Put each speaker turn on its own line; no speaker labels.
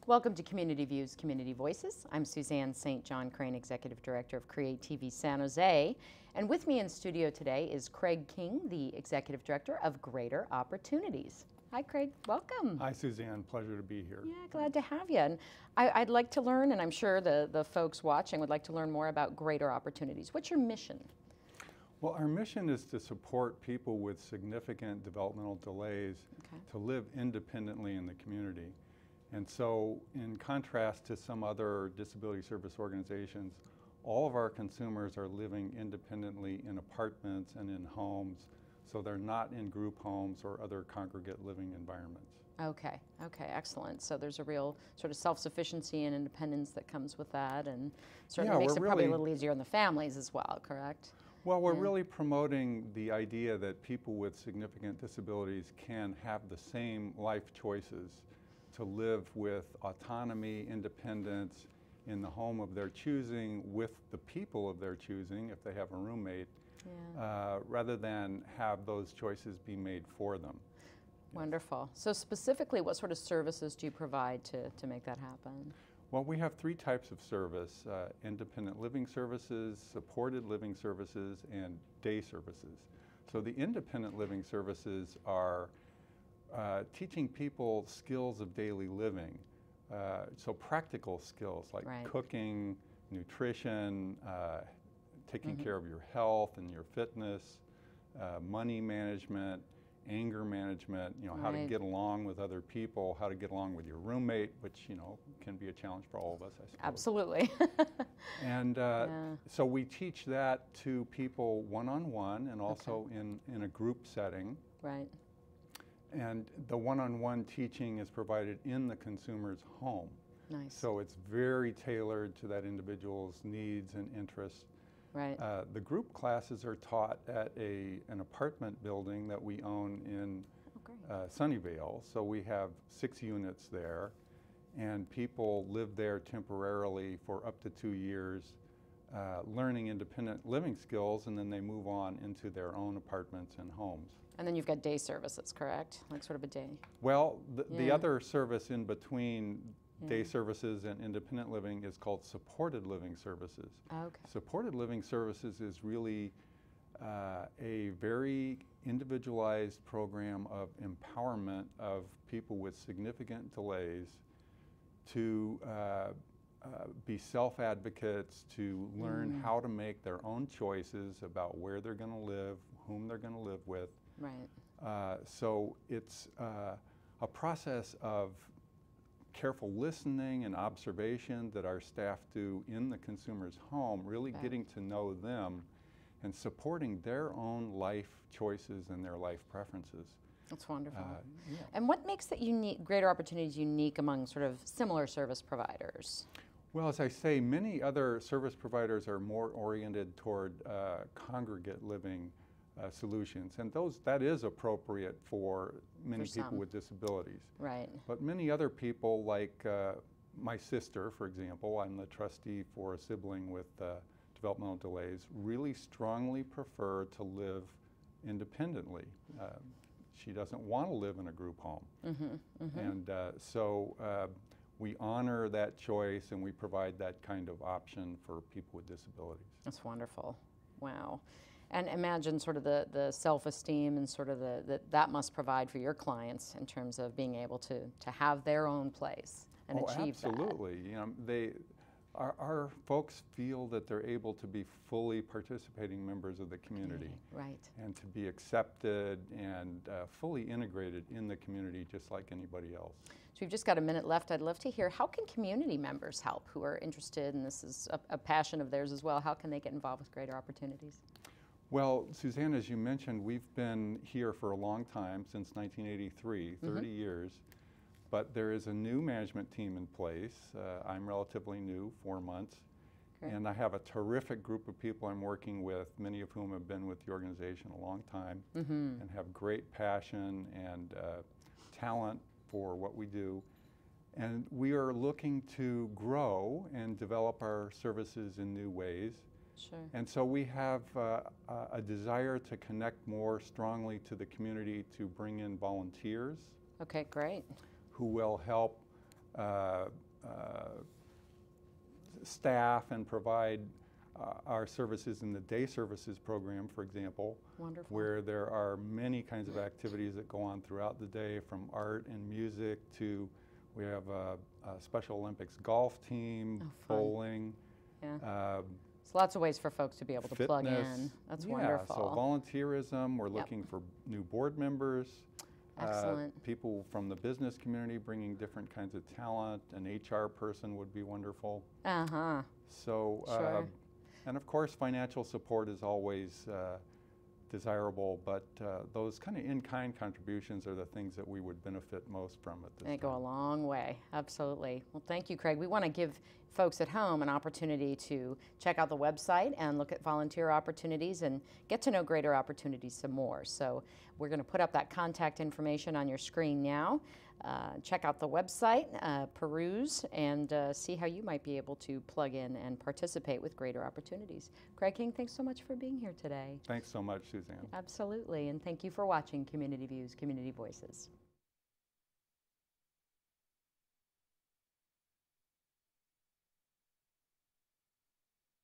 Welcome to Community Views, Community Voices. I'm Suzanne St. John Crane, Executive Director of Create TV San Jose. And with me in studio today is Craig King, the Executive Director of Greater Opportunities. Hi, Craig. Welcome.
Hi, Suzanne. Pleasure to be here.
Yeah, glad to have you. And I'd like to learn, and I'm sure the folks watching would like to learn more about Greater Opportunities. What's your mission?
Well, our mission is to support people with significant developmental delays to live independently in the community. And so, in contrast to some other disability service organizations, all of our consumers are living independently in apartments and in homes, so they're not in group homes or other congregate living environments.
Okay, excellent. So there's a real sort of self-sufficiency and independence that comes with that, and certainly makes it probably a little easier on the families as well, correct?
Well, we're really promoting the idea that people with significant disabilities can have the same life choices to live with autonomy, independence, in the home of their choosing, with the people of their choosing, if they have a roommate, rather than have those choices be made for them.
Wonderful. So specifically, what sort of services do you provide to make that happen?
Well, we have three types of service: independent living services, supported living services, and day services. So the independent living services are teaching people skills of daily living, so practical skills like cooking, nutrition, taking care of your health and your fitness, money management, anger management, how to get along with other people, how to get along with your roommate, which, can be a challenge for all of us, I suppose.
Absolutely.
And so we teach that to people one-on-one and also in a group setting.
Right.
And the one-on-one teaching is provided in the consumer's home.
Nice.
So it's very tailored to that individual's needs and interests.
Right.
The group classes are taught at an apartment building that we own in Sunnyvale. So we have 6 units there, and people live there temporarily for up to 2 years, learning independent living skills, and then they move on into their own apartments and homes.
And then you've got day services, correct? Like sort of a day.
Well, the other service in between day services and independent living is called supported living services.
Okay.
Supported living services is really a very individualized program of empowerment of people with significant delays to be self-advocates, to learn how to make their own choices about where they're going to live, whom they're going to live with.
Right.
So it's a process of careful listening and observation that our staff do in the consumer's home, really getting to know them and supporting their own life choices and their life preferences.
That's wonderful. And what makes that Greater Opportunities unique among sort of similar service providers?
Well, as I say, many other service providers are more oriented toward congregate living solutions, and that is appropriate for many people with disabilities.
Right.
But many other people, like my sister, for example, I'm the trustee for a sibling with developmental delays, really strongly prefer to live independently. She doesn't want to live in a group home. And so we honor that choice, and we provide that kind of option for people with disabilities.
That's wonderful. Wow. And imagine sort of the self-esteem and sort of that must provide for your clients in terms of being able to have their own place and achieve that.
Absolutely. Our folks feel that they're able to be fully participating members of the community.
Right.
And to be accepted and fully integrated in the community just like anybody else.
So we've just got a minute left. I'd love to hear, how can community members help who are interested, and this is a passion of theirs as well? How can they get involved with Greater Opportunities?
Well, Suzanne, as you mentioned, we've been here for a long time, since 1983, 30 years, but there is a new management team in place. I'm relatively new, 4 months, and I have a terrific group of people I'm working with, many of whom have been with the organization a long time and have great passion and talent for what we do. And we are looking to grow and develop our services in new ways.
Sure.
And so we have a desire to connect more strongly to the community, to bring in volunteers.
Okay, great.
Who will help staff and provide our services in the day services program, for example.
Wonderful.
Where there are many kinds of activities that go on throughout the day, from art and music to, we have a Special Olympics golf team, bowling.
Yeah. There's lots of ways for folks to be able to plug in. That's wonderful.
So volunteerism, we're looking for new board members.
Excellent.
People from the business community bringing different kinds of talent. An HR person would be wonderful.
Uh-huh.
So,
Sure.
and of course, financial support is always desirable, but those kind of in-kind contributions are the things that we would benefit most from at this time.
They go a long way, absolutely. Well, thank you, Craig. We want to give folks at home an opportunity to check out the website and look at volunteer opportunities and get to know Greater Opportunities some more. So we're going to put up that contact information on your screen now. Check out the website, peruse, and see how you might be able to plug in and participate with Greater Opportunities. Craig King, thanks so much for being here today.
Thanks so much, Suzanne.
Absolutely, and thank you for watching Community Views, Community Voices.